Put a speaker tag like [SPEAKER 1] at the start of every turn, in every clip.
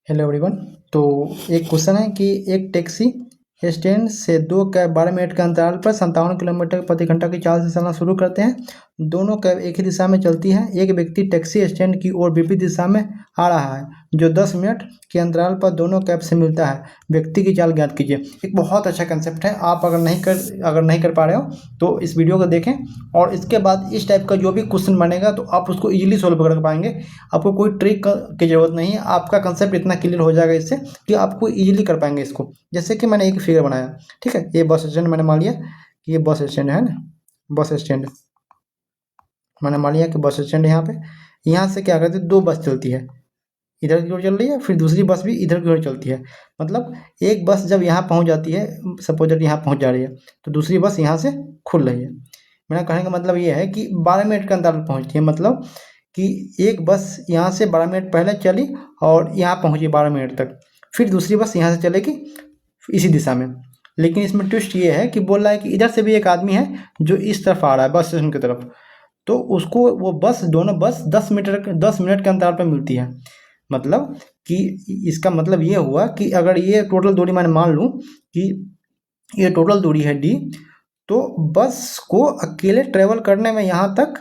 [SPEAKER 1] Hello everyone. तो एक question है कि एक टैक्सी स्टैंड से दो कैब 12 मिनट के अंतराल पर 57 किलोमीटर प्रति घंटा की चाल से चलना शुरू करते हैं। दोनों कैब एक ही दिशा में चलती है। एक व्यक्ति टैक्सी स्टैंड की ओर विपरीत दिशा में आ रहा है जो 10 मिनट के अंतराल पर दोनों कैब से मिलता है। व्यक्ति की चाल ज्ञात कीजिए। एक बहुत अच्छा कंसेप्ट है। आप अगर नहीं कर पा रहे हो तो इस वीडियो को देखें और इसके बाद इस टाइप का जो भी क्वेश्चन बनेगा तो आप उसको इजीली सॉल्व कर पाएंगे। आपको कोई ट्रिक की ज़रूरत नहीं है। आपका कंसेप्ट इतना क्लियर हो जाएगा इससे कि आपको इजीली कर पाएंगे इसको। जैसे कि मैंने एक फिगर बनाया, ठीक है। ये बस स्टैंड मैंने मान लिया कि ये बस स्टैंड है ना, बस स्टैंड मैंने मान लिया कि बस स्टैंड यहाँ पे। यहाँ से क्या करते हैं, दो बस चलती है, इधर की ओर चल रही है, फिर दूसरी बस भी इधर की ओर चलती है। मतलब एक बस जब यहाँ पहुँच जाती है, सपोज दैट यहाँ पहुँच जा रही है, तो दूसरी बस यहाँ से खुल रही है। मेरा कहने का मतलब ये है कि 12 मिनट के अंतराल पहुँचती है। मतलब कि एक बस यहाँ से 12 मिनट पहले चली और यहाँ पहुँची 12 मिनट तक, फिर दूसरी बस यहाँ से चलेगी इसी दिशा में। लेकिन इसमें ट्विस्ट ये है कि बोल रहा है कि इधर से भी एक आदमी है जो इस तरफ आ रहा है, बस स्टेशन की तरफ, तो उसको वो बस, दोनों बस 10 मिनट के अंतराल पर मिलती है। मतलब कि इसका मतलब ये हुआ कि अगर ये टोटल दूरी मैंने मान लूँ कि ये टोटल दूरी है d, तो बस को अकेले ट्रेवल करने में यहाँ तक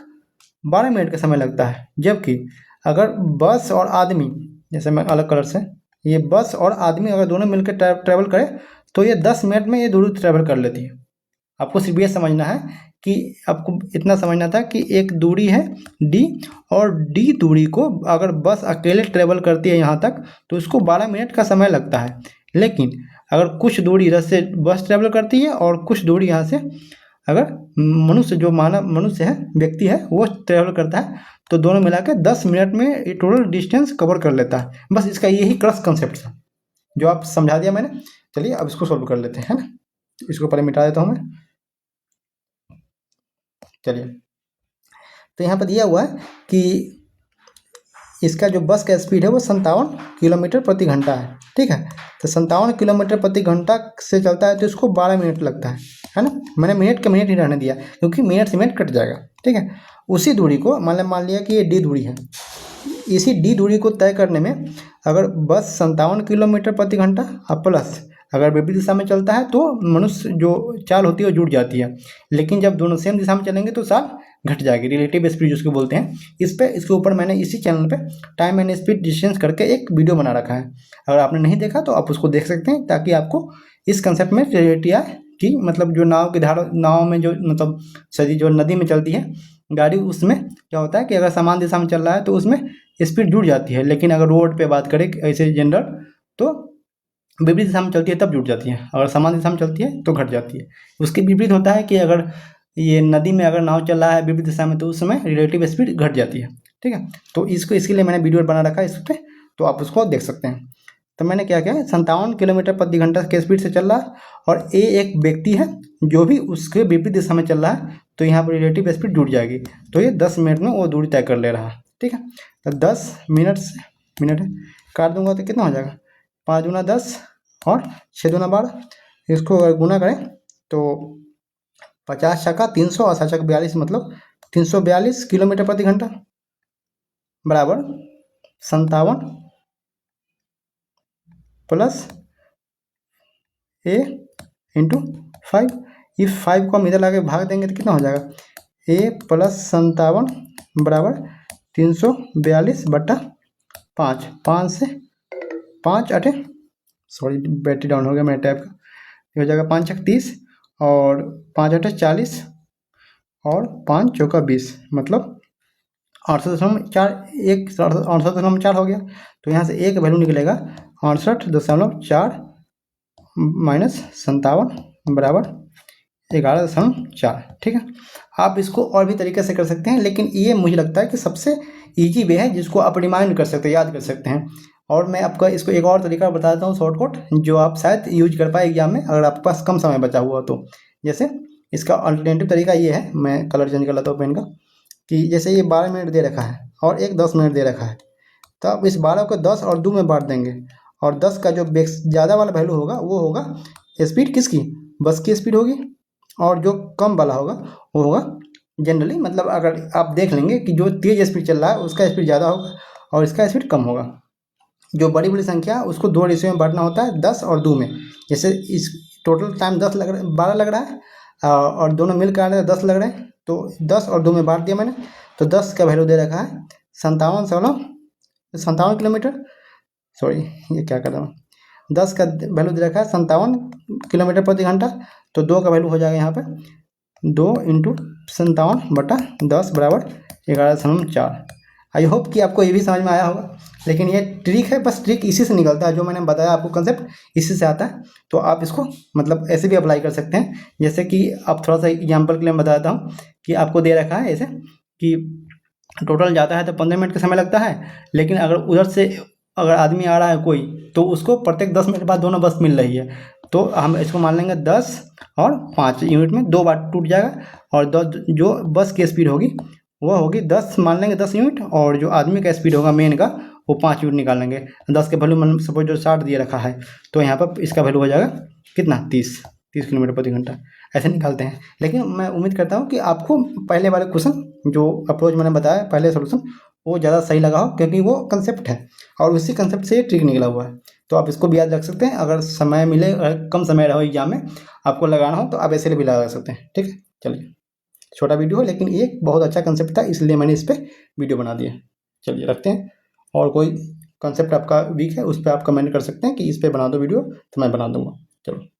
[SPEAKER 1] 12 मिनट का समय लगता है। जबकि अगर बस और आदमी, जैसे मैं अलग कलर से, ये बस और आदमी अगर दोनों मिलकर ट्रैवल करें तो ये 10 मिनट में ये दूरी ट्रैवल कर लेती है। आपको सिर्फ ये समझना है कि आपको इतना समझना था कि एक दूरी है d, और d दूरी को अगर बस अकेले ट्रेवल करती है यहाँ तक तो इसको 12 मिनट का समय लगता है। लेकिन अगर कुछ दूरी इधर से बस ट्रेवल करती है और कुछ दूरी यहाँ से अगर मनुष्य, जो मनुष्य है, व्यक्ति है, वो ट्रेवल करता है, तो दोनों मिला के 10 मिनट में ये टोटल डिस्टेंस कवर कर लेता है। बस इसका यही क्रक्स कंसेप्ट था जो आप समझा दिया मैंने। चलिए अब इसको सॉल्व कर लेते हैं, है ना। इसको पहले मिटा देता हूँ मैं। चलिए, तो यहाँ पर दिया हुआ है कि इसका जो बस का स्पीड है वो 57 किलोमीटर प्रति घंटा है, ठीक है। तो 57 किलोमीटर प्रति घंटा से चलता है तो इसको 12 मिनट लगता है ना। मैंने मिनट के मिनट ही रहने दिया क्योंकि मिनट से मिनट कट जाएगा, ठीक है। उसी दूरी को मान लिया कि ये डी दूरी है। इसी डी दूरी को तय करने में अगर बस 57 किलोमीटर प्रति घंटा और प्लस अगर विपरीत दिशा में चलता है तो मनुष्य जो चाल होती है वो जुड़ जाती है। लेकिन जब दोनों सेम दिशा में चलेंगे तो चाल घट जाएगी, रिलेटिव स्पीड जिसको बोलते हैं। इसके ऊपर मैंने इसी चैनल पे टाइम एंड स्पीड डिस्टेंस करके एक वीडियो बना रखा है। अगर आपने नहीं देखा तो आप उसको देख सकते हैं ताकि आपको इस कंसेप्ट में क्लियरिटी आए कि मतलब जो नाव में जो मतलब सदी जो नदी में चलती है गाड़ी, उसमें क्या होता है कि अगर समान दिशा में चल रहा है तो उसमें स्पीड जुड़ जाती है। लेकिन अगर रोड पे बात करें ऐसे जनरल, तो विपरीत दिशा में चलती है तब जुड़ जाती है, अगर समान दिशा में चलती है तो घट जाती है। उसके विपरीत होता है कि अगर ये नदी में अगर नाव चल रहा है विपरीत दिशा में तो उस समय रिलेटिव स्पीड घट जाती है, ठीक है। तो इसके लिए मैंने वीडियो बना रखा है इस पर, तो आप उसको देख सकते हैं। तो मैंने क्या किया, 57 किलोमीटर प्रति घंटा के स्पीड से चल रहा है और ए एक व्यक्ति है जो भी उसके विपरीत दिशा में चल रहा है, तो यहाँ पर रिलेटिव स्पीड जुड़ जाएगी। तो ये 10 मिनट में वो दूरी तय कर ले रहा है, ठीक है। तो 10 मिनट से मिनट काट दूंगा तो कितना हो जाएगा, 5 दूना 10 और 6 दूना 12। इसको अगर गुना करें तो 50 छक्का 300 और 7 छक्का 42, मतलब 342 किलोमीटर प्रति घंटा बराबर 57 प्लस ए इंटू 5। इस 5 को हम इधर लाके भाग देंगे तो कितना हो जाएगा, ए प्लस 57 बराबर 342 बटा 5। 5 से 5 8, सॉरी बैटरी डाउन हो गया मेरे टैब का, ये हो जाएगा 5 छक 30 और 5 8 40 और 5 चौका 20, मतलब 68.4 हो गया। तो यहाँ से एक वैल्यू निकलेगा 68.4 माइनस 57 बराबर 11.4, ठीक है। आप इसको और भी तरीके से कर सकते हैं, लेकिन ये मुझे लगता है कि सबसे ईजी वे है जिसको आप रिमाइंड कर सकते हैं, याद कर सकते हैं। और मैं आपका इसको एक और तरीका बता देता हूँ शॉर्टकट, जो आप शायद यूज कर पाए एग्जाम में अगर आपके पास कम समय बचा हुआ तो। जैसे इसका अल्टरनेटिव तरीका ये है, मैं कलर चेंज कर लेता हूँ पेन का, कि जैसे ये 12 मिनट दे रखा है और एक 10 मिनट दे रखा है, तो आप इस 12 को 10 और 2 में बांट देंगे और 10 का जो ज़्यादा वाला वैल्यू होगा वो होगा स्पीड किसकी, बस की स्पीड होगी, और जो कम वाला होगा वो होगा जनरली, मतलब अगर आप देख लेंगे कि जो तेज़ स्पीड चल रहा है उसका स्पीड ज़्यादा होगा और इसका स्पीड कम होगा। जो बड़ी बड़ी संख्या उसको 2 रेशियो में बांटना होता है, 10 और 2 में। जैसे इस टोटल टाइम 12 लग रहा है और दोनों मिलकर आ रहे हैं 10 लग रहे हैं, तो 10 और 2 में बांट दिया मैंने। तो 10 का वैल्यू दे रखा है 57 किलोमीटर, सॉरी ये क्या कर रहा हूँ, 10 का वैल्यू दे रखा है 57 किलोमीटर प्रति घंटा। तो 2 का वैल्यू हो जाएगा यहाँ पर 2 इंटू 57/10 बराबर 11.4। आई होप कि आपको ये भी समझ में आया होगा। लेकिन ये ट्रिक है, बस ट्रिक इसी से निकलता है, जो मैंने बताया आपको कंसेप्ट इसी से आता है। तो आप इसको मतलब ऐसे भी अप्लाई कर सकते हैं। जैसे कि आप थोड़ा सा एग्जाम्पल के लिए मैं बताता हूँ कि आपको दे रखा है ऐसे कि टोटल जाता है तो 15 मिनट का समय लगता है, लेकिन अगर उधर से अगर आदमी आ रहा है कोई, तो उसको प्रत्येक 10 मिनट बाद दोनों बस मिल रही है। तो हम इसको मान लेंगे 10 और 5 यूनिट में 2 बार टूट जाएगा, और जो बस की स्पीड होगी वो होगी 10 मान लेंगे 10 यूनिट, और जो आदमी का स्पीड होगा मेन का वो 5 यूनिट निकाल लेंगे। 10 के वैल्यू सपोज जो 60 दिए रखा है, तो यहाँ पर इसका वैल्यू हो जाएगा कितना 30 किलोमीटर प्रति घंटा, ऐसे निकालते हैं। लेकिन मैं उम्मीद करता हूँ कि आपको पहले वाले क्वेश्चन जो अप्रोच मैंने बताया पहले सोल्यूशन वो ज़्यादा सही लगा हो, क्योंकि वो कंसेप्ट है और उसी कंसेप्ट से ये ट्रिक निकला हुआ है। तो आप इसको भी याद रख सकते हैं। अगर समय मिले, अगर कम समय रहो एग्जाम में आपको लगाना हो, तो आप ऐसे भी लगा सकते हैं। ठीक है, चलिए छोटा वीडियो है, लेकिन ये बहुत अच्छा कंसेप्ट था, इसलिए मैंने इस पर वीडियो बना दिया। चलिए रखते हैं। और कोई कंसेप्ट आपका वीक है उस पर आप कमेंट कर सकते हैं कि इस पर बना दो वीडियो, तो मैं बना दूंगा। चलो।